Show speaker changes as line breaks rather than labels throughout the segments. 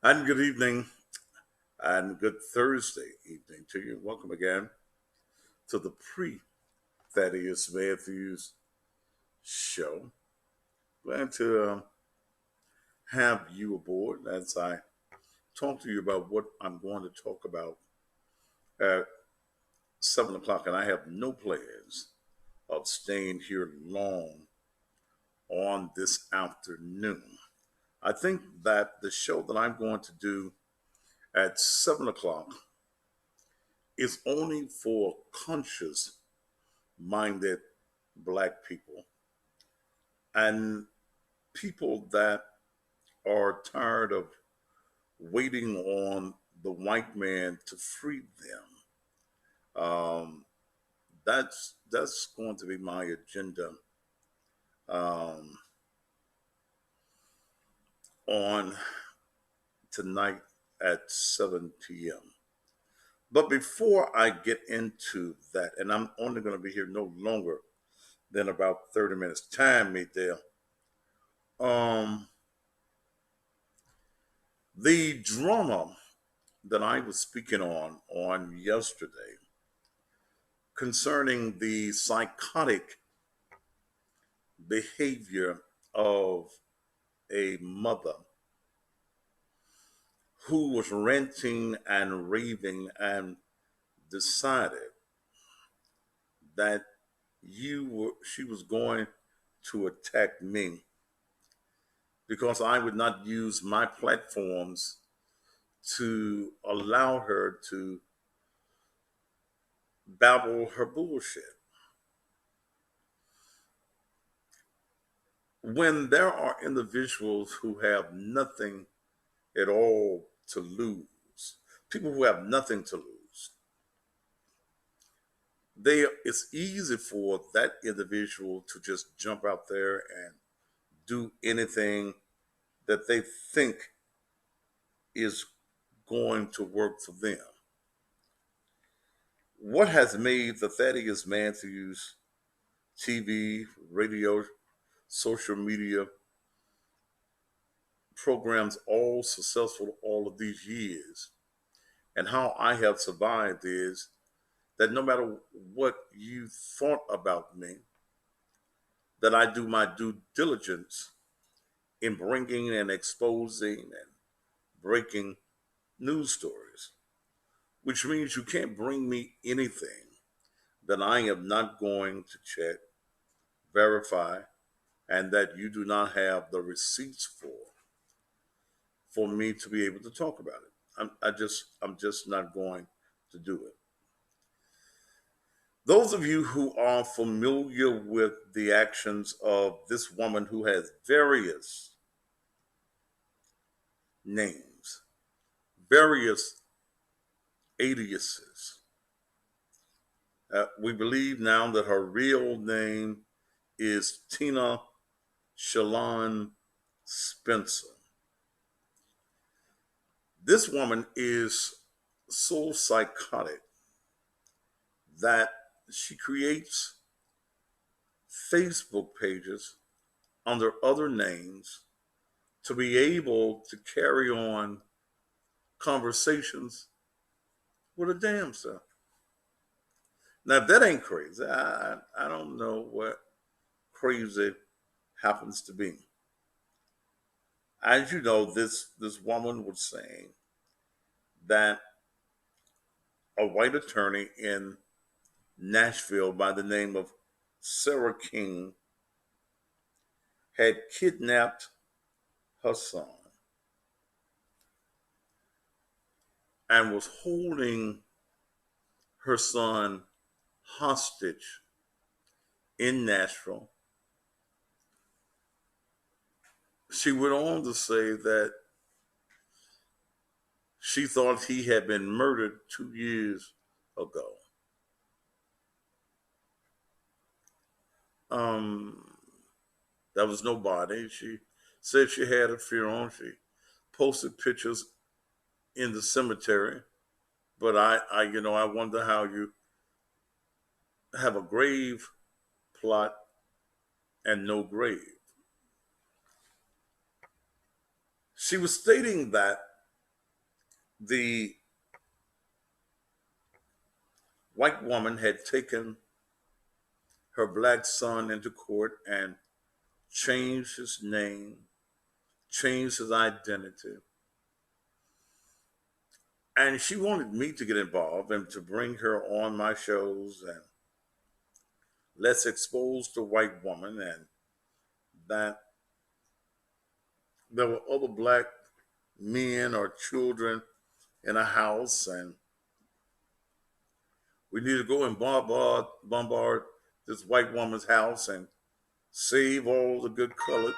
And good evening and good Thursday evening to you. Welcome again to the pre Thaddeus Matthews show. Glad to have you aboard as I talk to you about what I'm going to talk about at 7 o'clock. And I have no plans of staying here long on this afternoon. I think that the show that I'm going to do at 7 o'clock is only for conscious minded black people and people that are tired of waiting on the white man to free them. That's going to be my agenda um, on tonight at 7 p.m. But before I get into that, and I'm only going to be here no longer than about 30 minutes. Time me there. Um, the drama that I was speaking on yesterday concerning the psychotic behavior of a mother who was ranting and raving and decided that she was going to attack me because I would not use my platforms to allow her to babble her bullshit. When there are individuals who have nothing at all to lose, people who have nothing to lose, it's easy for that individual to just jump out there and do anything that they think is going to work for them. What has made the Thaddeus Matthews TV, radio, social media programs all successful all of these years and how I have survived is that no matter what you thought about me, that I do my due diligence in bringing and exposing and breaking news stories, which means you can't bring me anything that I am not going to check, verify, and that you do not have the receipts for me to be able to talk about it. I'm just not going to do it. Those of you who are familiar with the actions of this woman who has various names, various aliases, we believe now that her real name is Tina Shalon Spencer. This woman is so psychotic that she creates Facebook pages under other names to be able to carry on conversations with a damn self. Now, if that ain't crazy, I don't know what crazy happens to be. As you know, this woman was saying that a white attorney in Nashville by the name of Sarah King had kidnapped her son and was holding her son hostage in Nashville. She went on to say that she thought he had been murdered 2 years ago. Um, there was no body. She said she had a funeral. She posted pictures in the cemetery. But I wonder how you have a grave plot and no grave. She was stating that The white woman had taken her black son into court and changed his name, changed his identity. And she wanted me to get involved and to bring her on my shows and let's expose the white woman and that there were other black men or children in a house and we need to go and bombard this white woman's house and save all the good colors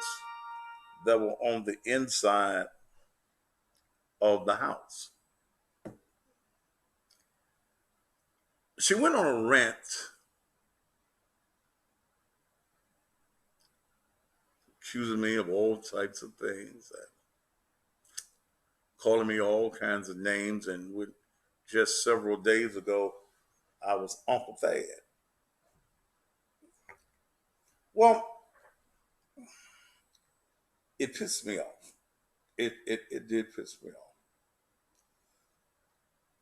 that were on the inside of the house. She went on a rant accusing me of all types of things, and calling me all kinds of names. And with just several days ago, I was Uncle Fayed. Well, it pissed me off. It did piss me off.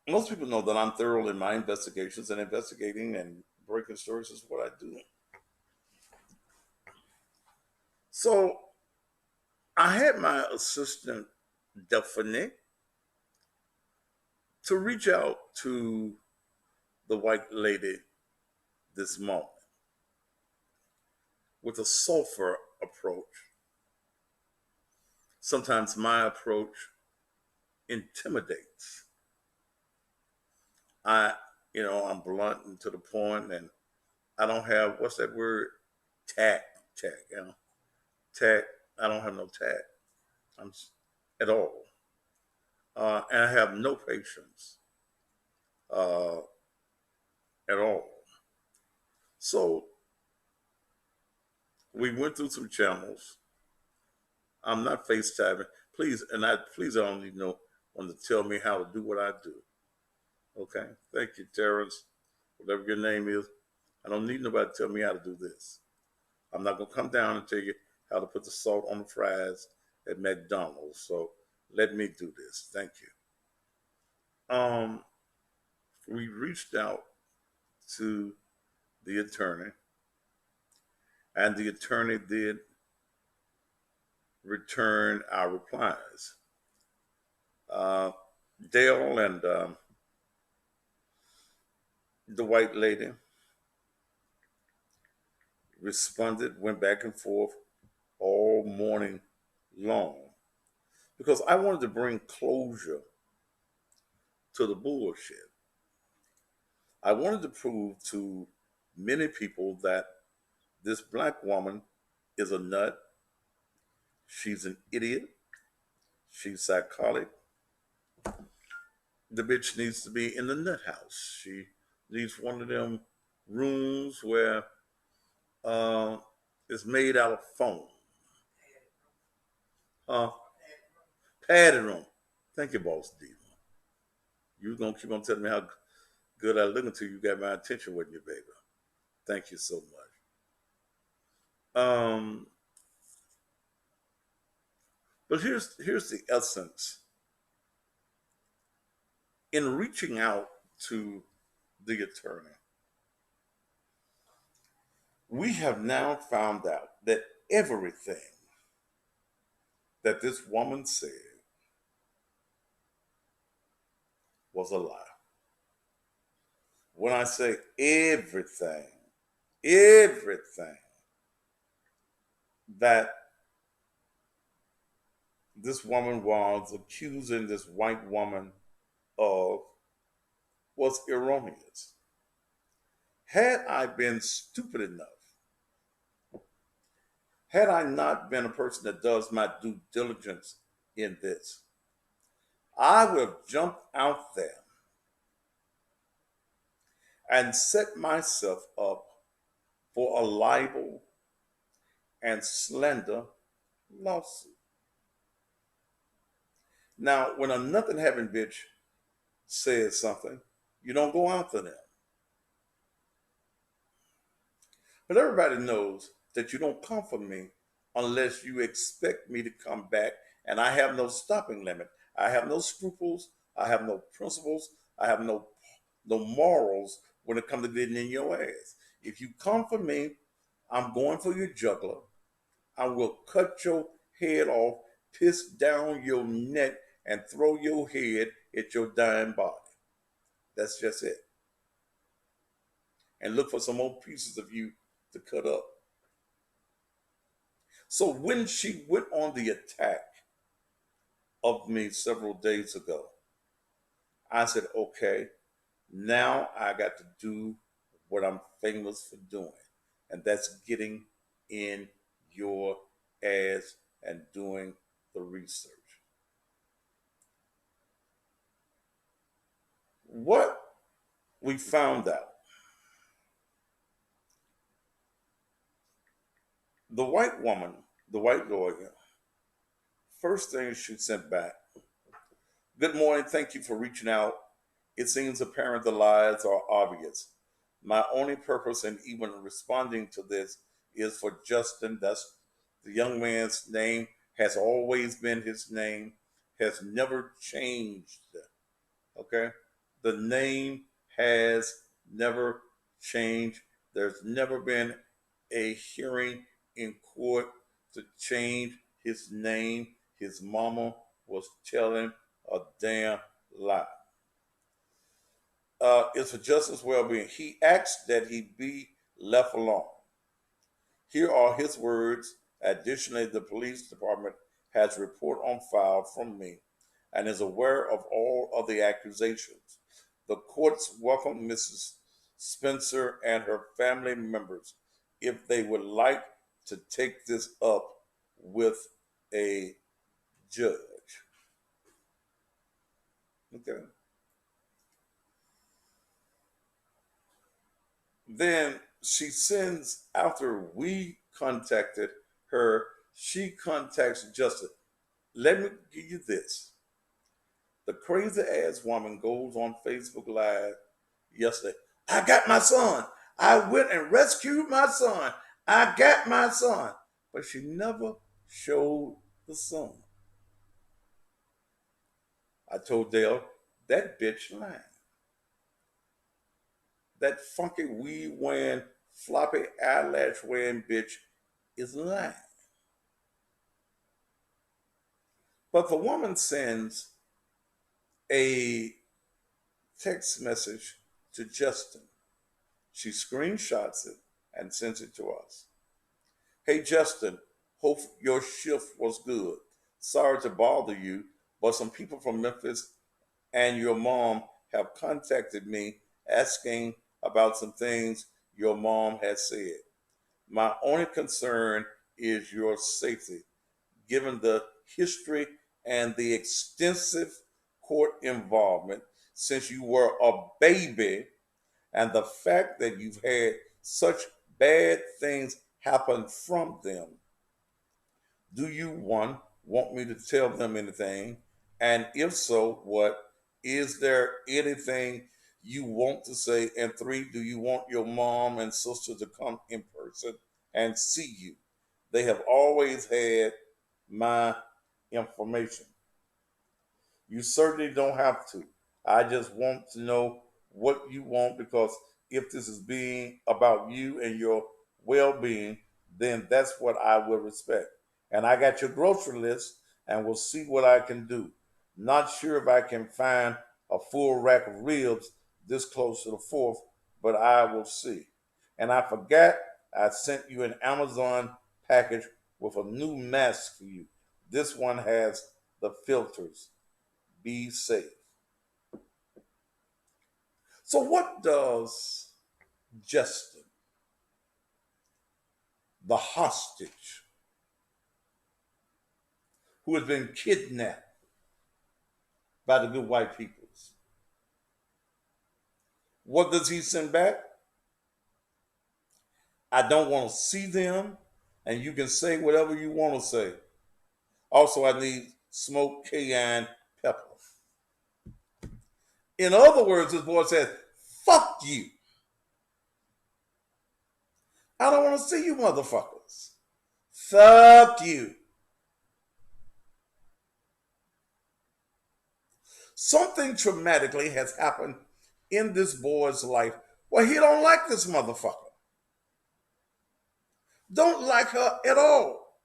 Most people know that I'm thorough in my investigations, and investigating and breaking stories is what I do. So I had my assistant, Daphne, to reach out to the white lady this morning with a sulfur approach. Sometimes my approach intimidates. I, I'm blunt and to the point, and I don't have what's that word? Tact, tact. I don't have no tact. I'm at all, and I have no patience uh, at all. So we went through some channels. I'm not FaceTiming. Please, I don't need no one to tell me how to do what I do. Okay. Thank you, Terrence. Whatever your name is. I don't need nobody to tell me how to do this. I'm not gonna come down and tell you how to put the salt on the fries at McDonald's. So let me do this. Thank you. We reached out to the attorney, and the attorney did return our replies. Uh, Dale and the white lady responded, went back and forth all morning long because I wanted to bring closure to the bullshit. I wanted to prove to many people that this black woman is a nut. She's an idiot. She's psychotic. The bitch needs to be in the nut house. She needs one of them rooms where it's made out of foam. Uh, padded room. Thank you, boss D. You gonna keep on telling me how good I look until you got my attention, with you, baby? Thank you so much. But here's the essence. In reaching out to the attorney, we have now found out that everything that this woman said was a lie. When I say everything that this woman was accusing this white woman of was erroneous. Had I been stupid enough, had I not been a person that does my due diligence in this, I would have jumped out there and set myself up for a libel and slander lawsuit. Now, when a nothing having bitch says something, you don't go after them. But everybody knows that you don't come for me unless you expect me to come back, and I have no stopping limit. I have no scruples I have no principles. I have no morals when it comes to getting in your ass. If you come for me, I'm going for your juggler. I will cut your head off, piss down your neck, and throw your head at your dying body. That's just it. And look for some more pieces of you to cut up. So when she went on the attack of me several days ago, I said, okay, now I got to do what I'm famous for doing, and that's getting in your ass and doing the research. What we found out, the white woman, the white lawyer, first thing she sent back: good morning, thank you for reaching out. It seems apparent the lies are obvious. My only purpose in even responding to this is for Justin. That's the young man's name, has always been his name, has never changed. Okay? The name has never changed. There's never been a hearing in court to change his name. His mama was telling a damn lie. It's for Justin's well-being. He asked that he be left alone. Here are his words. Additionally, the police department has a report on file from me and is aware of all of the accusations. The courts welcome Mrs. Spencer and her family members if they would like to take this up with a judge. Okay. Then she sends, after we contacted her, she contacts Justin. Let me give you this. The crazy ass woman goes on Facebook Live yesterday. I got my son. I went and rescued my son. I got my son. But she never showed the son. I told Dale, that bitch lying. That funky weed wearing, floppy eyelash wearing bitch is lying. But the woman sends a text message to Justin. She screenshots it and sends it to us. Hey, Justin, hope your shift was good. Sorry to bother you, but some people from Memphis and your mom have contacted me asking about some things your mom has said. My only concern is your safety, given the history and the extensive court involvement since you were a baby, and the fact that you've had such bad things happen from them. Do you, one, want me to tell them anything? And if so, what? Is there anything you want to say? And three, do you want your mom and sister to come in person and see you? They have always had my information. You certainly don't have to. I just want to know what you want, because if this is being about you and your well being, then that's what I will respect. And I got your grocery list and we'll see what I can do. Not sure if I can find a full rack of ribs this close to the 4th, but I will see. And I forgot I sent you an Amazon package with a new mask for you. This one has the filters. Be safe. So, what does Justin, the hostage who has been kidnapped by the good white peoples, what does he send back? I don't want to see them, and you can say whatever you want to say. Also, I need smoked cayenne pepper. In other words, this boy says, fuck you. I don't want to see you motherfuckers. Fuck you. Something traumatically has happened in this boy's life where he don't like this motherfucker. Don't like her at all.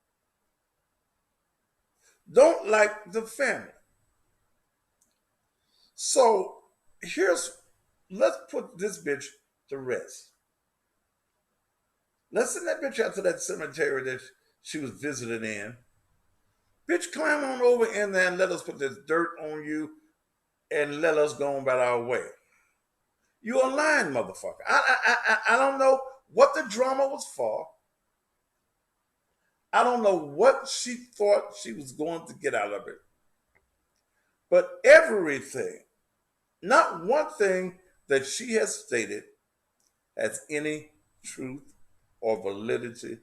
Don't like the family. So let's put this bitch to rest. Let's send that bitch out to that cemetery that she was visiting in. Bitch, climb on over in there and let us put this dirt on you and let us go on about our way. You a lying motherfucker. I don't know what the drama was for. I don't know what she thought she was going to get out of it. But everything, not one thing that she has stated has any truth or validity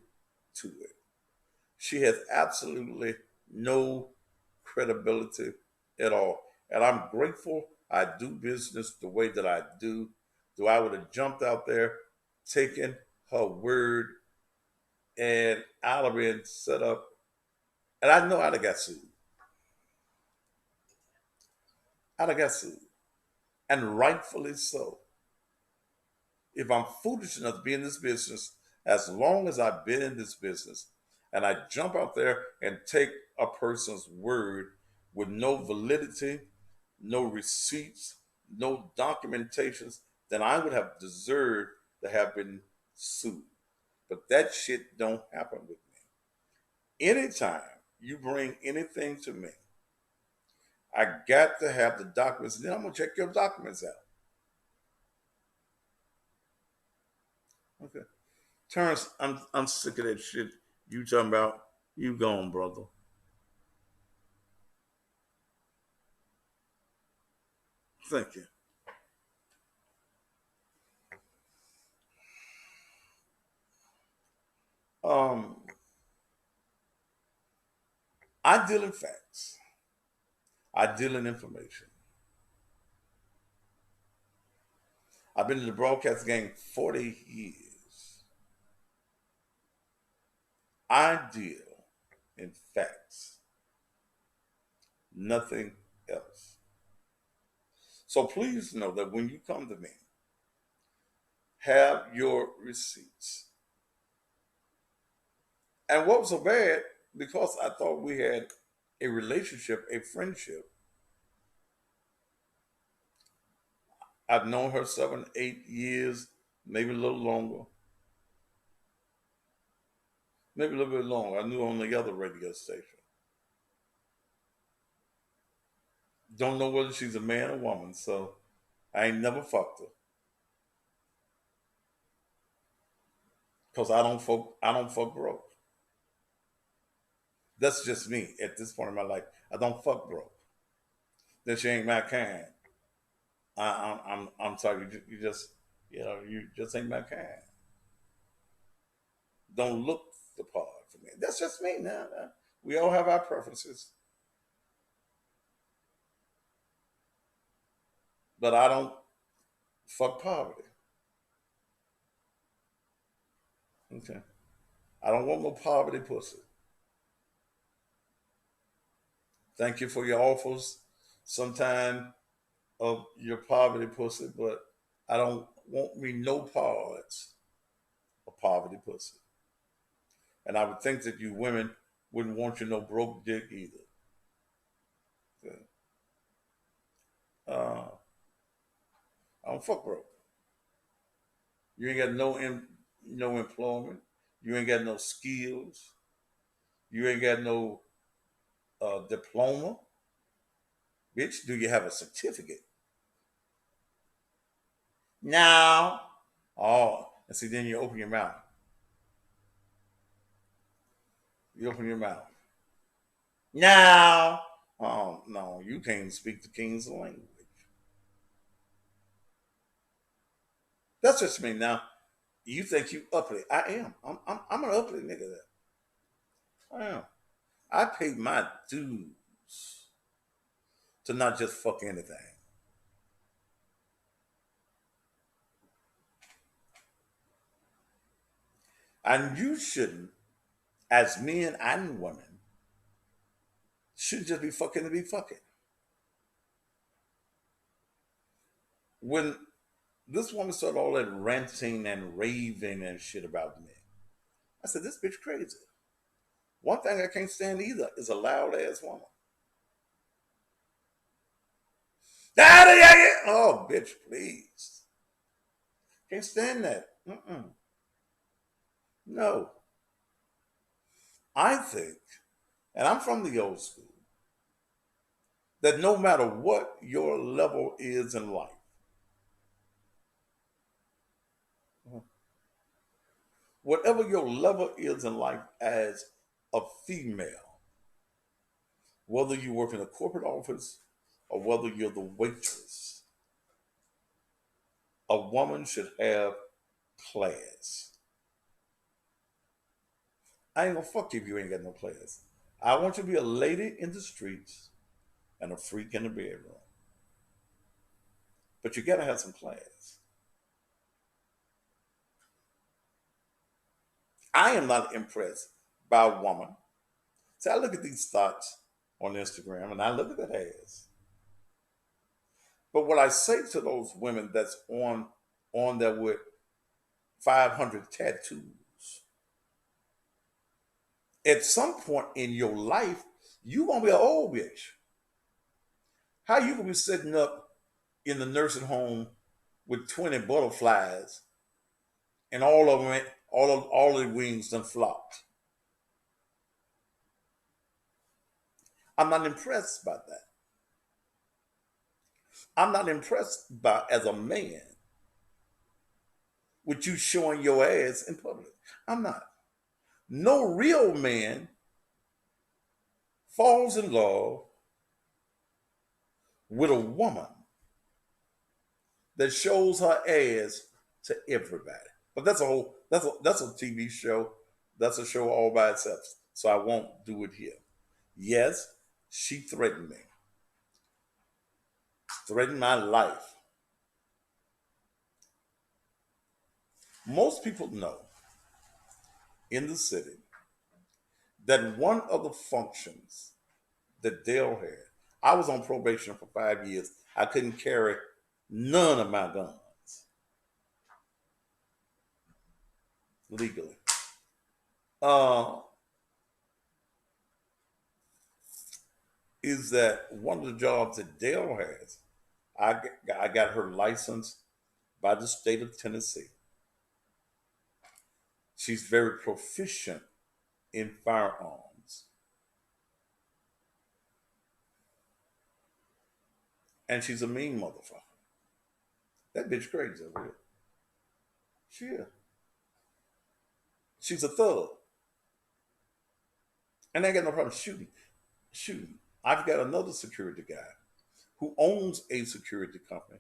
to it. She has absolutely no credibility at all. And I'm grateful I do business the way that I do. So I would have jumped out there, taken her word, and I'd have been set up. And I know I'd have got sued. I'd have got sued. And rightfully so. If I'm foolish enough to be in this business, as long as I've been in this business, and I jump out there and take a person's word with no validity, no receipts, no documentations, then I would have deserved to have been sued. But that shit don't happen with me. Anytime you bring anything to me, I got to have the documents, and then I'm gonna check your documents out. Okay. Terrence, I'm sick of that shit you talking about. You gone, brother. Thank you. Um, I deal in facts. I deal in information. I've been in the broadcast game 40 years. I deal in facts, nothing else. So please know that when you come to me, have your receipts. And what was so bad, because I thought we had a relationship, a friendship, I've known her 7, 8 years, maybe a little longer, maybe a little bit longer. I knew her on the other radio station. Don't know whether she's a man or woman, so I ain't never fucked her. Cause I don't fuck broke. That's just me at this point in my life. I don't fuck broke. That she ain't my kind. I'm sorry. You just ain't my kind. Don't look the part for me. That's just me now. We all have our preferences, but I don't fuck poverty. Okay. I don't want no poverty pussy. Thank you for your offers sometime of your poverty pussy, but I don't want me no parts of poverty pussy. And I would think that you women wouldn't want you no broke dick either. Okay. Uh, I don't fuck broke. You ain't got no employment. You ain't got no skills. You ain't got no diploma. Bitch, do you have a certificate? No. Oh, and see, then you open your mouth. You open your mouth. No. Oh, no, you can't speak the king's language. That's just me. Now, you think you uppity. I am. I'm an uppity nigga there. I am. I paid my dues to not just fuck anything. And you shouldn't, as men and women, shouldn't just be fucking to be fucking. When this woman started all that ranting and raving and shit about me, I said, this bitch crazy. One thing I can't stand either is a loud ass woman. Oh, bitch, please. Can't stand that. No. I think, and I'm from the old school, that no matter what your level is in life, whatever your level is in life as a female, whether you work in a corporate office or whether you're the waitress, a woman should have class. I ain't gonna fuck you if you ain't got no class. I want you to be a lady in the streets and a freak in the bedroom. But you gotta have some class. I am not impressed by a woman. See, I look at these thoughts on Instagram and I look at that ass. But what I say to those women that's on there with 500 tattoos, at some point in your life, you gonna be an old bitch. How you gonna be sitting up in the nursing home with 20 butterflies and all of them, all of the wings done flopped? I'm not impressed by that. I'm not impressed by as a man with you showing your ass in public. I'm not. No real man falls in love with a woman that shows her ass to everybody. But that's a TV show. That's a show all by itself. So I won't do it here. Yes, she threatened me. Threatened my life. Most people know in the city that one of the functions that Dale had, I was on probation for 5 years. I couldn't carry none of my guns legally. Uh, is that one of the jobs that Dale has? I got her licensed by the state of Tennessee. She's very proficient in firearms. And she's a mean motherfucker. That bitch crazy, real. She is. She's a thug. And I ain't got no problem shooting. I've got another security guy who owns a security company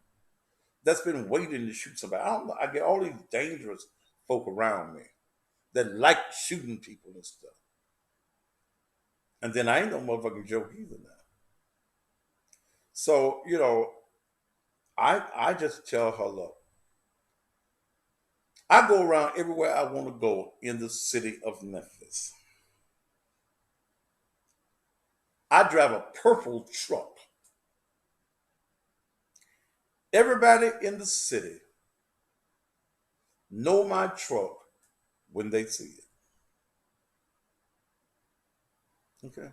that's been waiting to shoot somebody. I don't know. I get all these dangerous folk around me that like shooting people and stuff. And then I ain't no motherfucking joke either now. So, I just tell her, look, I go around everywhere I want to go in the city of Memphis. I drive a purple truck. Everybody in the city know my truck when they see it. Okay.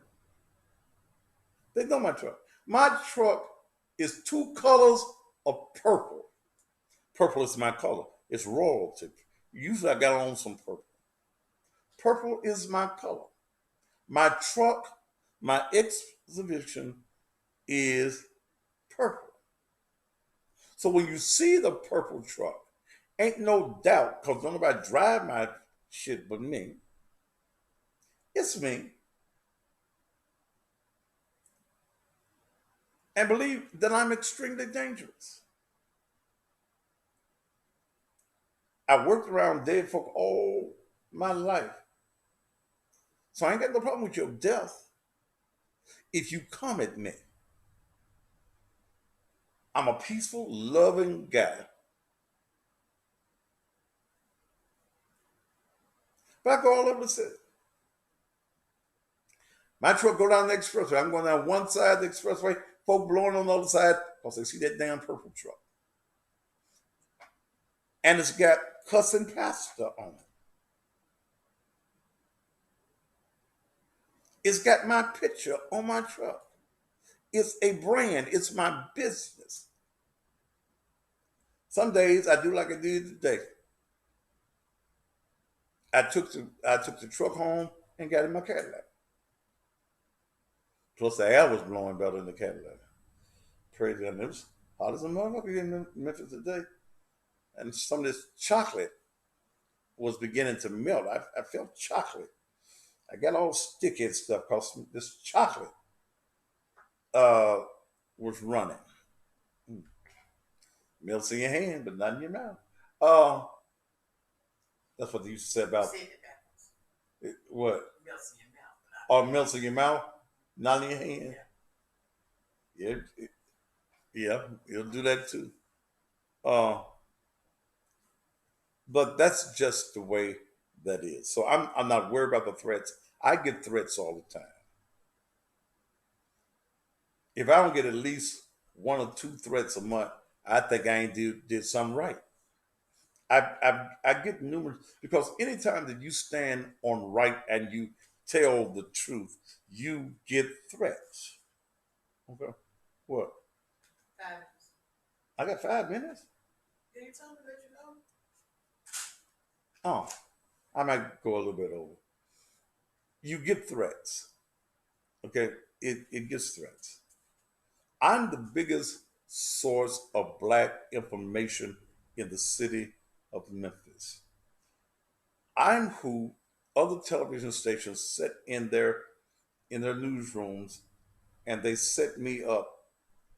They know my truck. My truck is two colors of purple. Purple is my color. It's royalty. Usually I got on some purple. Purple is my color. My truck, my exhibition is purple. So when you see the purple truck, ain't no doubt, because nobody drive my shit but me. It's me. And believe that I'm extremely dangerous. I worked around dead folk all my life. So I ain't got no problem with your death if you come at me. I'm a peaceful, loving guy. But I go all over the city. My truck go down the expressway. I'm going down one side of the expressway, folk blowing on the other side because they see that damn purple truck. and it's got Cussing Pastor on it. It's got my picture on my truck. It's a brand. It's my business. Some days I do like I did today. I took the truck home and got in my Cadillac. Plus the air was blowing better in the Cadillac. Praise God. It was hot as a motherfucker here in Memphis today. And some of this chocolate was beginning to melt. I felt chocolate. I got all sticky and stuff because this chocolate was running. Melts in your hand, but not in your mouth. Uh, that's what they used to say about what?
Melts in your mouth.
Oh, melts in your mouth, not in your hand. Yeah, yeah, it'll do that too. Uh, but that's just the way that is. So I'm not worried about the threats. I get threats all the time. If I don't get at least one or two threats a month, I think I ain't did something right. I get numerous because anytime that you stand on right and you tell the truth, you get threats. Okay. What?
5 minutes.
I got 5 minutes?
Can you tell me that you know?
Oh, I might go a little bit over. You get threats. Okay. It gets threats. I'm the biggest source of black information in the city of Memphis. I'm who other television stations sit in their newsrooms and they set me up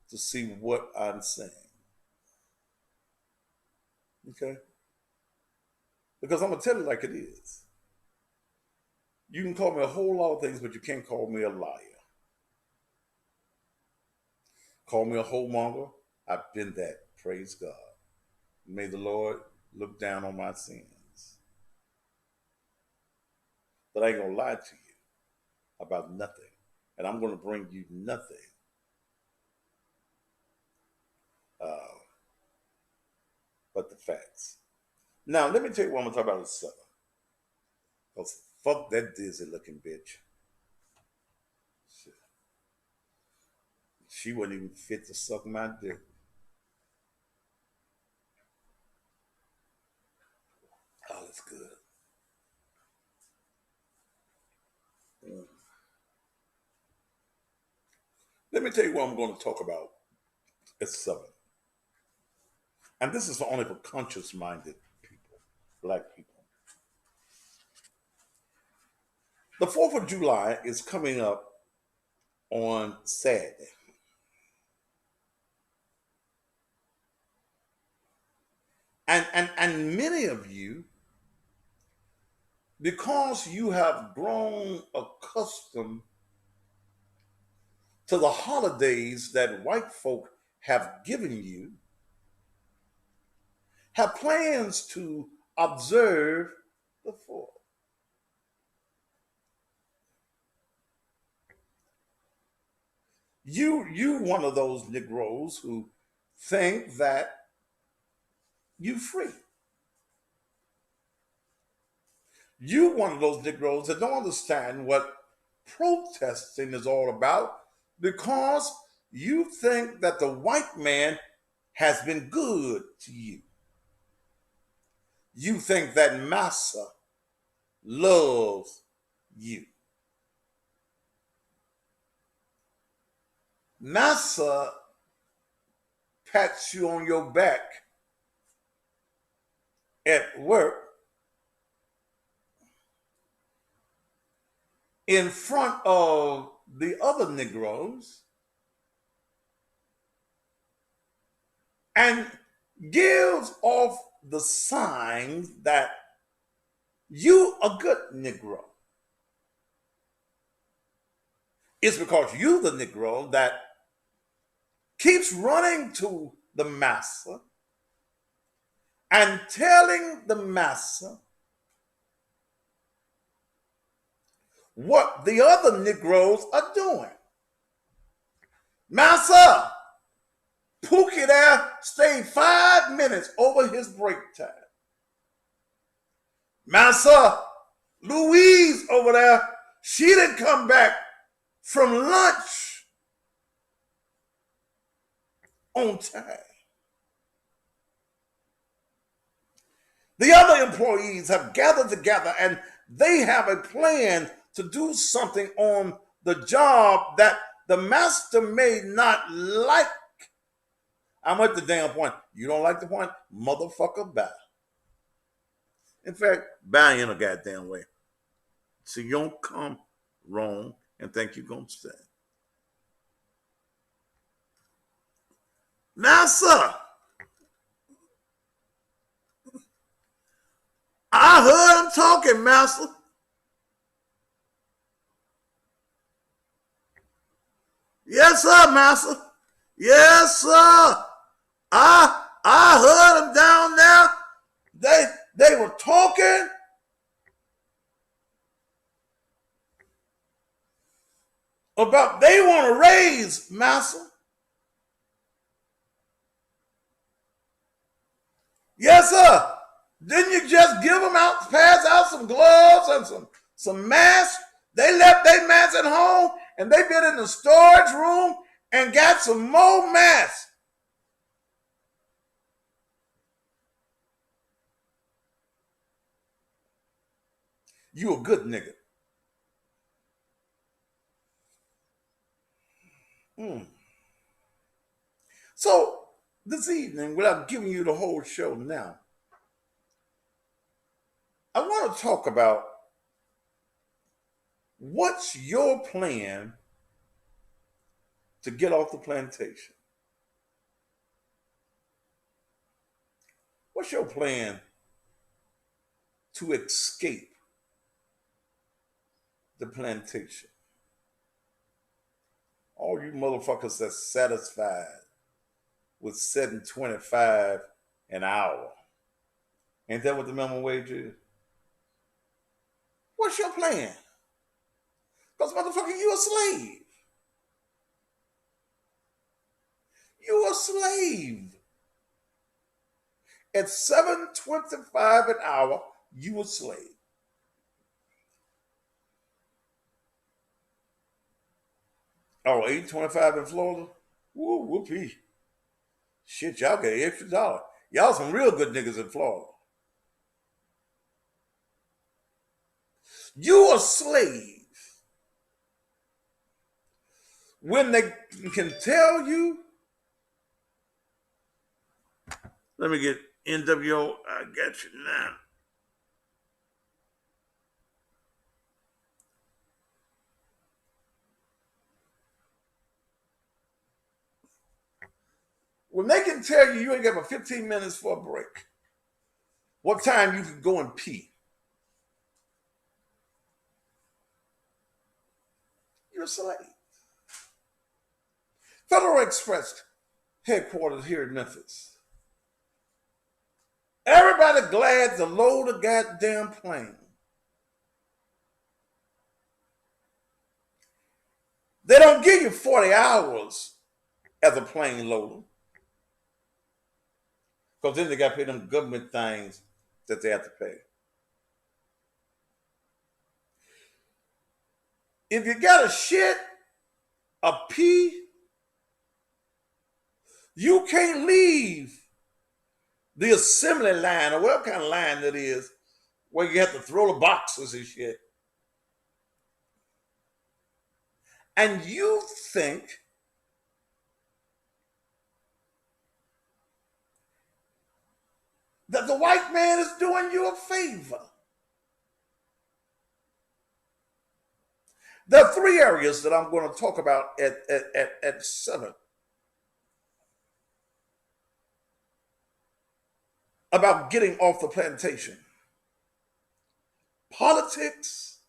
to see what I'm saying. Okay? Because I'm gonna tell it like it is. You can call me a whole lot of things, but you can't call me a liar. Call me a whoremonger. I've been that. Praise God. May the Lord look down on my sins. But I ain't gonna lie to you about nothing. And I'm gonna bring you nothing uh, but the facts. Now, let me tell you what I'm gonna talk about this summer. Because fuck that dizzy looking bitch. Shit. She wasn't even fit to suck my dick. Oh, that's good. Mm. Let me tell you what I'm going to talk about at 7. And this is only for conscious minded people, black people. The 4th of July is coming up on Saturday. And many of you, because you have grown accustomed to the holidays that white folk have given you, have plans to observe the 4th. You one of those Negroes who think that you free. You one of those Negroes that don't understand what protesting is all about because you think that the white man has been good to you. You think that massa loves you. Massa pats you on your back at work in front of the other Negroes and gives off the signs that you a good Negro. It's because you the Negro that keeps running to the massa and telling the massa what the other Negroes are doing. Massa, Pookie there stayed 5 minutes over his break time. Massa Louise over there, she didn't come back from lunch on time. The other employees have gathered together and they have a plan to do something on the job that the master may not like. I'm at the damn point. You don't like the point? Motherfucker, bye. In fact, bye in a goddamn way. So you don't come wrong and think you're going to stay. Massa, I heard him talking, Master. Yes, sir, Master. Yes, sir. I heard him down there. They were talking about they want to raise, Master. Yes, sir. Didn't you just give them out, pass out some gloves and some masks? They left their masks at home and they been in the storage room and got some more masks. You a good nigga. So this evening, without giving you the whole show now, I want to talk about what's your plan to get off the plantation? What's your plan to escape the plantation? All you motherfuckers that's satisfied with $7.25 an hour. Ain't that what the minimum wage is? What's your plan? Because motherfucker, you a slave. You a slave. At $7.25 an hour, you a slave. Oh, $8.25 in Florida? Woo, whoopee. Shit, y'all get an extra dollar. Y'all some real good niggas in Florida. You a slave when they can tell you. Let me get NWO. I got you now. When they can tell you ain't got but 15 minutes for a break, what time you can go and pee, you're a slave. Federal Express headquarters here in Memphis. Everybody glad to load a goddamn plane. They don't give you 40 hours as a plane loader. Because then they got to pay them government things that they have to pay. If you got a shit, a pee, you can't leave the assembly line or whatever kind of line that is where you have to throw the boxes and shit. And you think that the white man is doing you a favor. There are three areas that I'm going to talk about at 7 about getting off the plantation. Politics,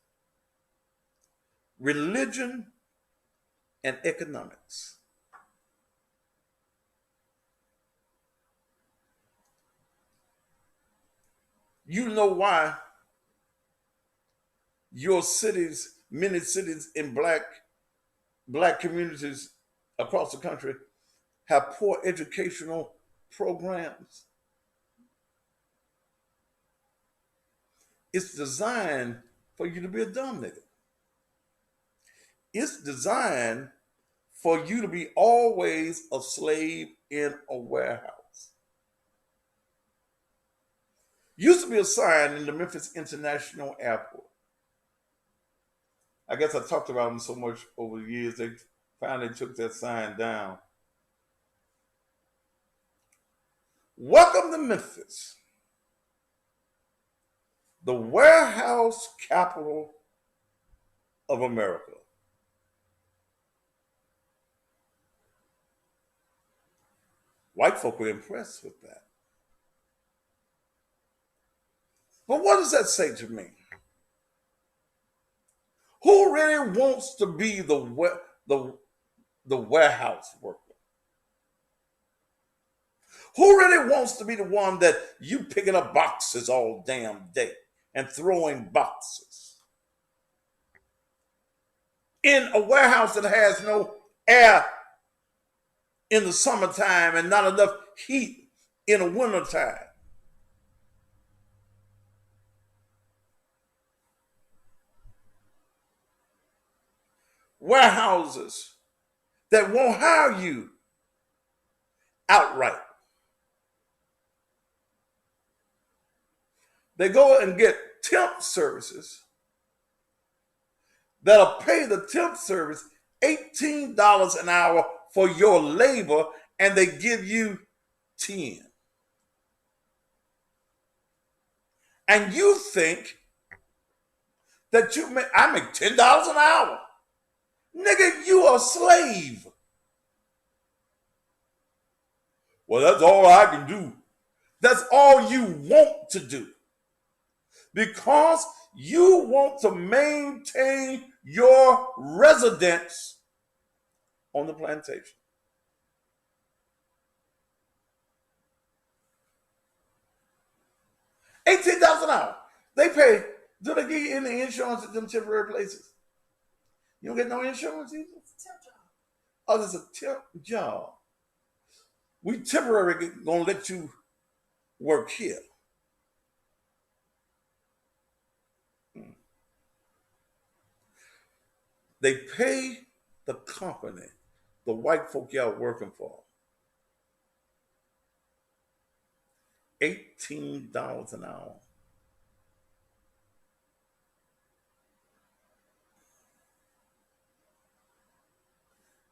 religion, and economics. You know why your cities, many cities in black communities across the country have poor educational programs. It's designed for you to be a dumb nigga. It's designed for you to be always a slave in a warehouse. Used to be a sign in the Memphis International Airport. I guess I talked about them so much over the years, they finally took that sign down. Welcome to Memphis, the warehouse capital of America. White folk were impressed with that. But what does that say to me? Who really wants to be the warehouse worker? Who really wants to be the one that you picking up boxes all damn day and throwing boxes in a warehouse that has no air in the summertime and not enough heat in the wintertime? Warehouses that won't hire you outright. They go and get temp services that'll pay the temp service $18 an hour for your labor, and they give you 10. And you think that I make $10 an hour. Nigga, you a slave. Well, that's all I can do. That's all you want to do. Because you want to maintain your residence on the plantation. $18 an hour. They pay. Do they give you any insurance at them temporary places? You don't get no insurance either?
It's a temp job.
Oh, it's a temp job. We temporarily gonna let you work here. They pay the company, the white folk y'all working for, $18 an hour.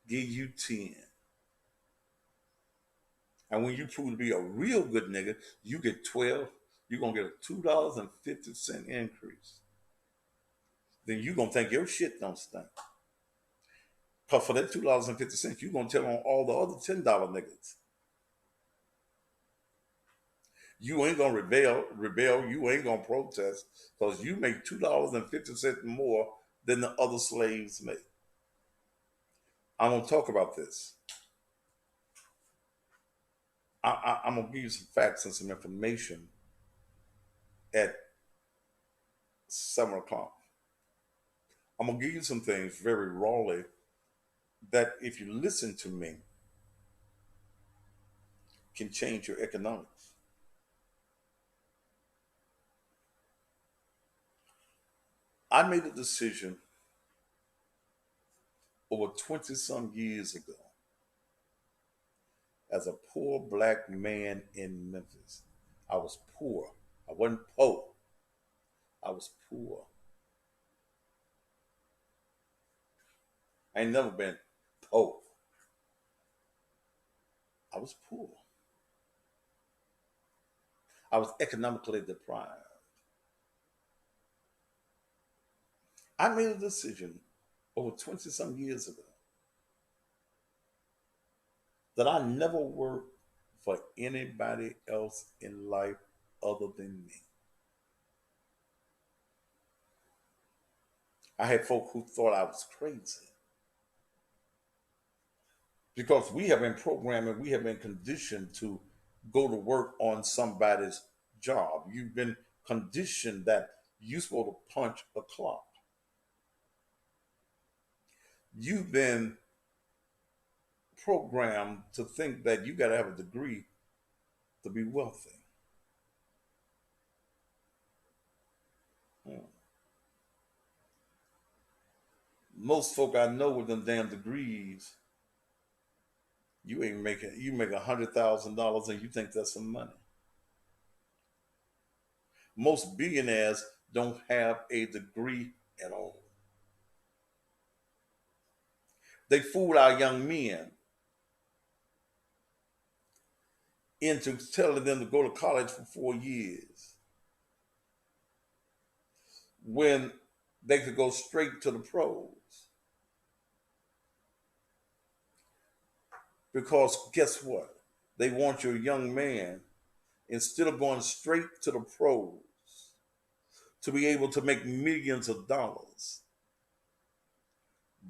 Give you 10. And when you prove to be a real good nigga, you get 12. You're gonna get a $2.50 increase. Then you're gonna think your shit don't stink. Cause for that $2.50, you're gonna tell on all the other $10 niggas. You ain't gonna rebel, you ain't gonna protest, because you make $2.50 more than the other slaves make. I'm gonna talk about this. I'm gonna give you some facts and some information at 7 o'clock. I'm gonna give you some things very rawly that, if you listen to me, can change your economics. I made a decision over 20 some years ago as a poor black man in Memphis. I was poor. I wasn't poor. I was poor. I ain't never been poor. I was poor. I was economically deprived. I made a decision over 20 some years ago that I never worked for anybody else in life other than me. I had folk who thought I was crazy because we have been programmed and we have been conditioned to go to work on somebody's job. You've been conditioned that you're supposed to punch a clock. You've been programmed to think that you got to have a degree to be wealthy. Most folk I know with them damn degrees, you make $100,000 and you think that's some money. Most billionaires don't have a degree at all. They fool our young men into telling them to go to college for 4 years when they could go straight to the pros. Because guess what? They want your young man, instead of going straight to the pros, to be able to make millions of dollars.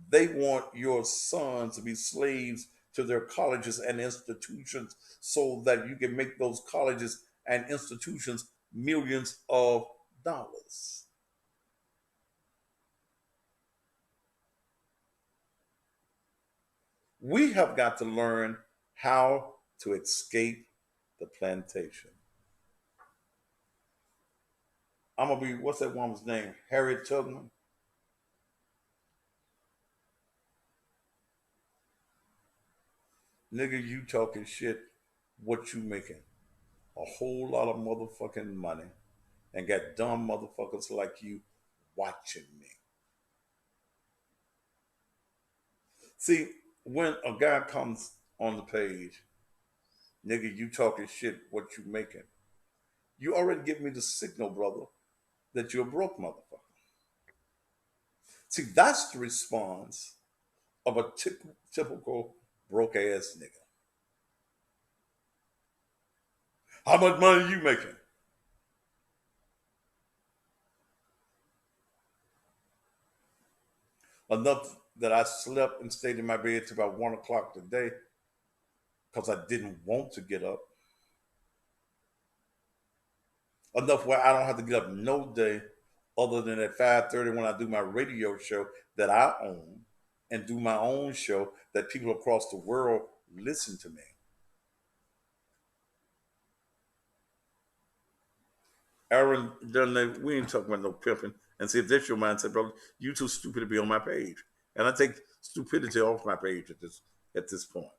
They want your sons to be slaves to their colleges and institutions so that you can make those colleges and institutions millions of dollars. We have got to learn how to escape the plantation. I'm gonna be, what's that woman's name? Harriet Tubman. Nigga, you talking shit. What you making? A whole lot of motherfucking money and got dumb motherfuckers like you watching me. See, when a guy comes on the page, nigga, you talking shit, what you making? You already give me the signal, brother, that you're a broke motherfucker. See, that's the response of a typical broke ass nigga. How much money you making? Enough that I slept and stayed in my bed till about 1 o'clock today because I didn't want to get up. Enough where I don't have to get up no day other than at 5:30 when I do my radio show that I own and do my own show that people across the world listen to me. Aaron done, we ain't talking about no pimping. And see if that's your mindset, brother, you too stupid to be on my page. And I take stupidity off my page at this point.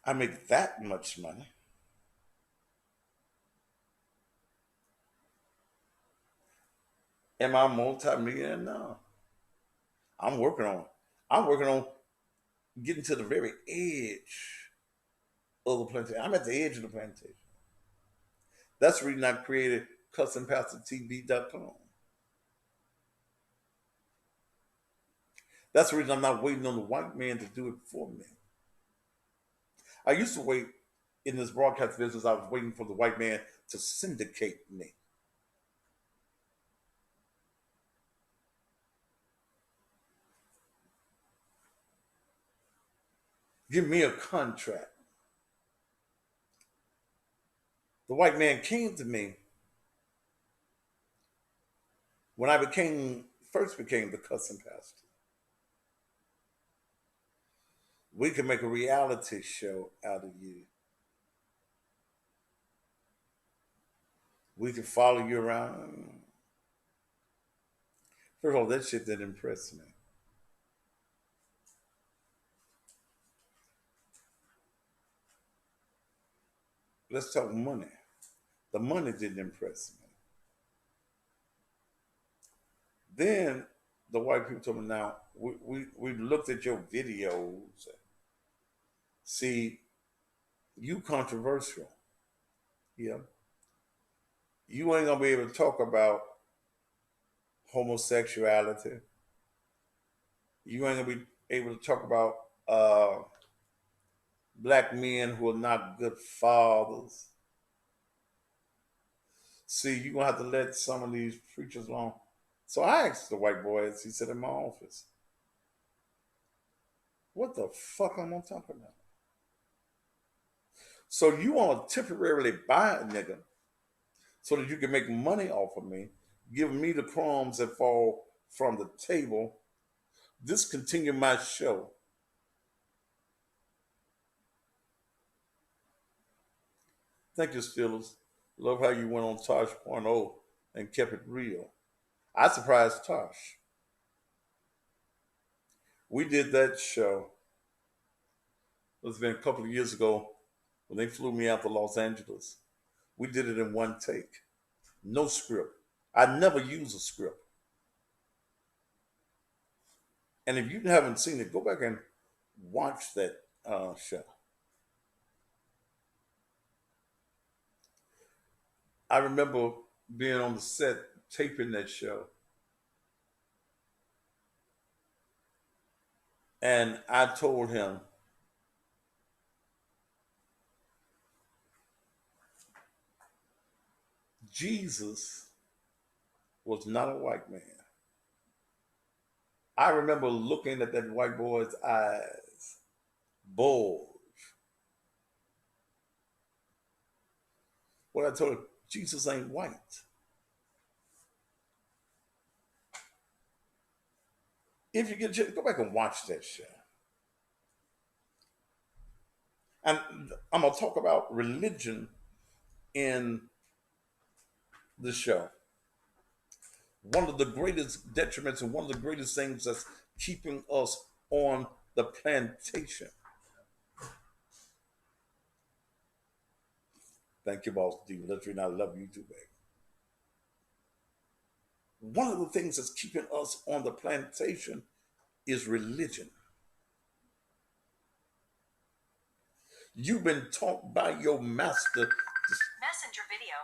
I make that much money. Am I a multi-millionaire? No. I'm working on I'm working on getting to the very edge of the plantation. I'm at the edge of the plantation. That's the reason I created CussingPastorTV.com. That's the reason I'm not waiting on the white man to do it for me. I used to wait in this broadcast business, I was waiting for the white man to syndicate me. Give me a contract. The white man came to me when I first became the cussing pastor. We can make a reality show out of you. We can follow you around. First of all, that shit didn't impress me. Let's talk money. The money didn't impress me. Then the white people told me, now, we looked at your videos. See, you controversial. Yeah. You ain't gonna be able to talk about homosexuality. You ain't gonna be able to talk about black men who are not good fathers. See, you're gonna have to let some of these preachers alone. So I asked the white boy as he said in my office, what the fuck am I talking about? So you want to temporarily buy a nigga so that you can make money off of me, give me the crumbs that fall from the table, discontinue my show. Thank you, Steelers. Love how you went on Tosh.0 and kept it real. I surprised Tosh. We did that show. It's been a couple of years ago when they flew me out to Los Angeles. We did it in one take, no script. I never use a script. And if you haven't seen it, go back and watch that show. I remember being on the set taping that show, and I told him, Jesus was not a white man. I remember looking at that white boy's eyes, bulge. What I told him, Jesus ain't white. If you get a chance, go back and watch that show. And I'm going to talk about religion in the show. One of the greatest detriments and one of the greatest things that's keeping us on the plantation. Thank you, Boss D. Literally, I love you too, baby. One of the things that's keeping us on the plantation is religion. You've been taught by your master. Messenger video.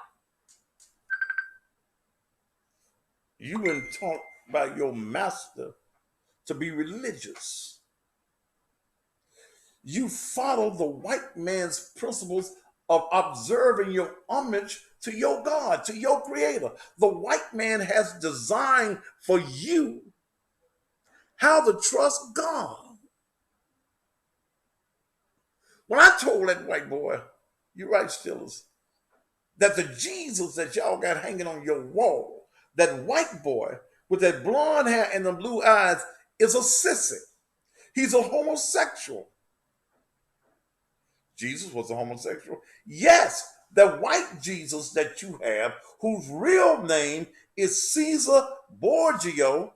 You've been taught by your master to be religious. You follow the white man's principles of observing your homage to your God, to your creator. The white man has designed for you how to trust God. When I told that white boy, you're right, Stillers, that the Jesus that y'all got hanging on your wall, that white boy with that blonde hair and the blue eyes is a sissy. He's a homosexual. Jesus was a homosexual? Yes, the white Jesus that you have, whose real name is Caesar Borgia,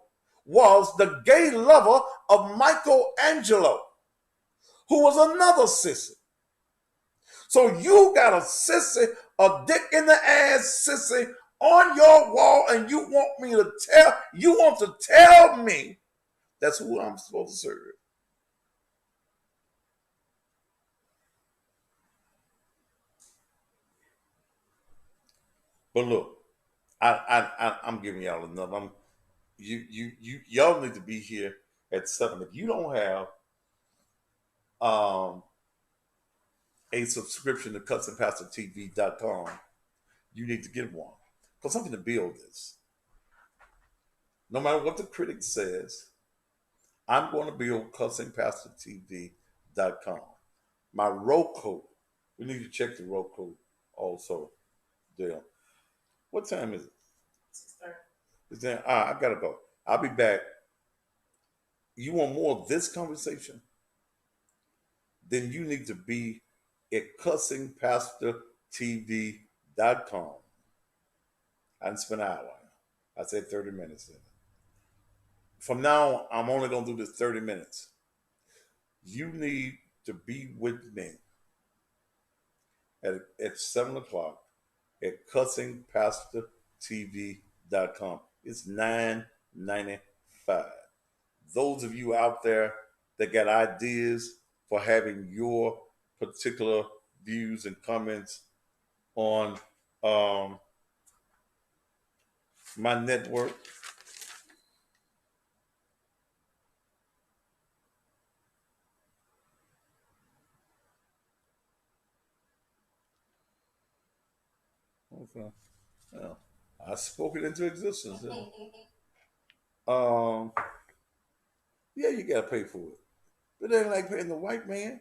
was the gay lover of Michelangelo, who was another sissy. So you got a sissy, a dick in the ass sissy on your wall, and you want to tell me that's who I'm supposed to serve. But look, I'm giving y'all enough. Y'all need to be here at 7. If you don't have um, a subscription to CussingPastorTV.com, you need to get one. Because I'm going to build this. No matter what the critic says, I'm going to build CussingPastorTV.com. My Roku, we need to check the Roku also, Dale. What time is it?
6:30.
It's then, I got to go. I'll be back. You want more of this conversation? Then you need to be at CussingPastorTV.com. I didn't spend an hour. I said 30 minutes in it. From now, I'm only going to do this 30 minutes. You need to be with me at 7 o'clock at CussingPastorTV.com. It's $9.95. Those of you out there that got ideas for having your particular views and comments on my network, okay. Well, I spoke it into existence. Um, yeah, you gotta pay for it, but they ain't like paying the white man.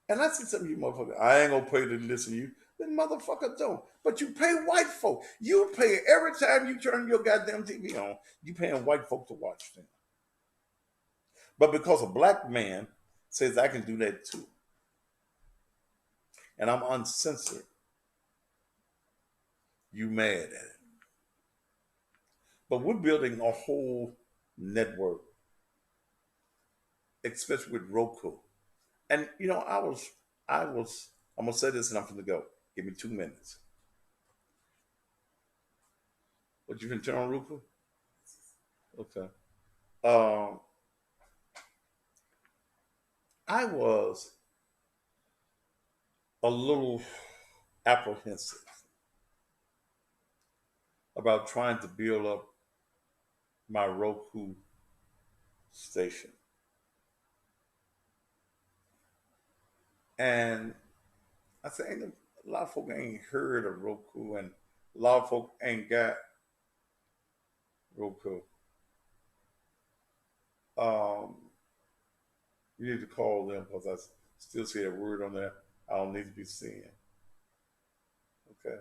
And I see some of you motherfuckers, I ain't gonna pay to listen to you. Then motherfucker don't. But you pay white folk. You pay every time you turn your goddamn TV on, you paying white folk to watch them. But because a black man says I can do that too, and I'm uncensored, you mad at it. But we're building a whole network, especially with Roku. And I'm gonna say this and I'm gonna go. Give me 2 minutes. But you can turn on Roku? Okay. Um, I was a little apprehensive about trying to build up my Roku station. And I said, a lot of folk ain't heard of Roku, and a lot of folk ain't got Roku. Um, you need to call them because I still see a word on there I don't need to be seeing. Okay.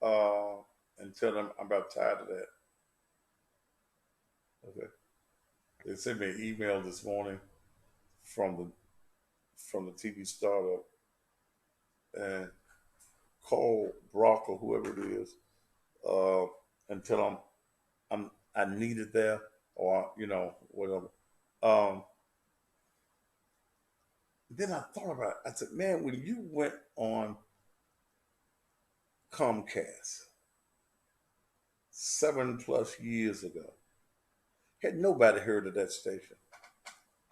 Uh, and tell them I'm about tired of that. Okay. They sent me an email this morning from the TV startup and call Brock or whoever it is uh, and tell them I need it there or whatever. Um, then I thought about it. I said, man, when you went on Comcast 7+ years ago, had nobody heard of that station.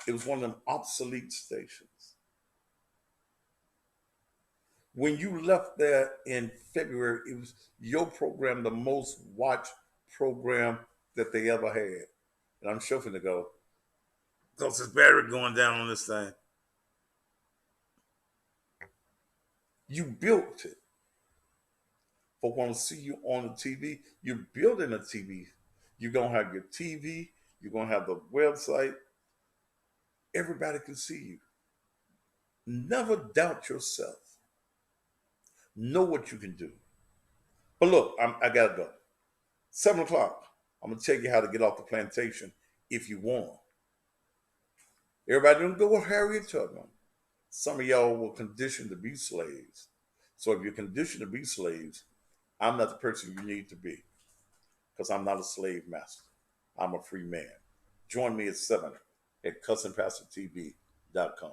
It was one of them obsolete stations. When you left there in February, it was your program, the most watched program that they ever had. And I'm sure to go, because there's battery going down on this thing. You built it. For want to see you on the TV, you're building a TV. You're going to have your TV, you're going to have the website. Everybody can see you. Never doubt yourself. Know what you can do. But look, I got to go. 7 o'clock. I'm going to tell you how to get off the plantation if you want. Everybody don't go with Harriet Tubman. Some of y'all were conditioned to be slaves. So if you're conditioned to be slaves, I'm not the person you need to be because I'm not a slave master. I'm a free man. Join me at 7 at CussingPastorTV.com.